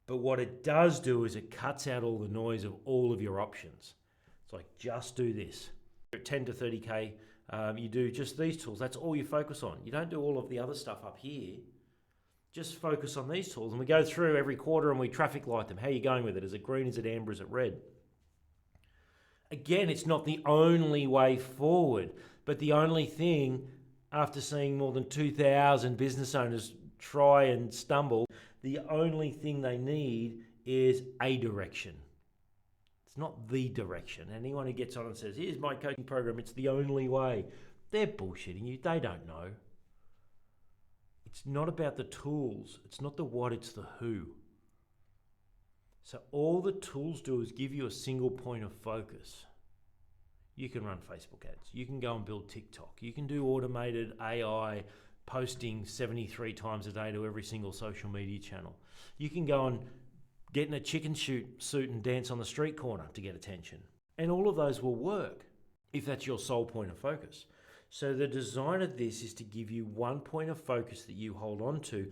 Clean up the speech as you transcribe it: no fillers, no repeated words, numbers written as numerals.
But what it does do is it cuts out all the noise of all of your options. It's like, just do this. At 10 to 30K, you do just these tools. That's all you focus on. You don't do all of the other stuff up here. Just focus on these tools. And we go through every quarter and we traffic light them. How are you going with it? Is it green? Is it amber? Is it red? Again, it's not the only way forward, but the only thing, after seeing more than 2,000 business owners try and stumble, the only thing they need is a direction. It's not the direction. Anyone who gets on and says, here's my coaching program, it's the only way, they're bullshitting you. They don't know. It's not about the tools. It's not the what, it's the who. So all the tools do is give you a single point of focus. You can run Facebook ads. You can go and build TikTok. You can do automated AI posting 73 times a day to every single social media channel. You can go and get in a chicken suit and dance on the street corner to get attention. And all of those will work if that's your sole point of focus. So the design of this is to give you one point of focus that you hold on to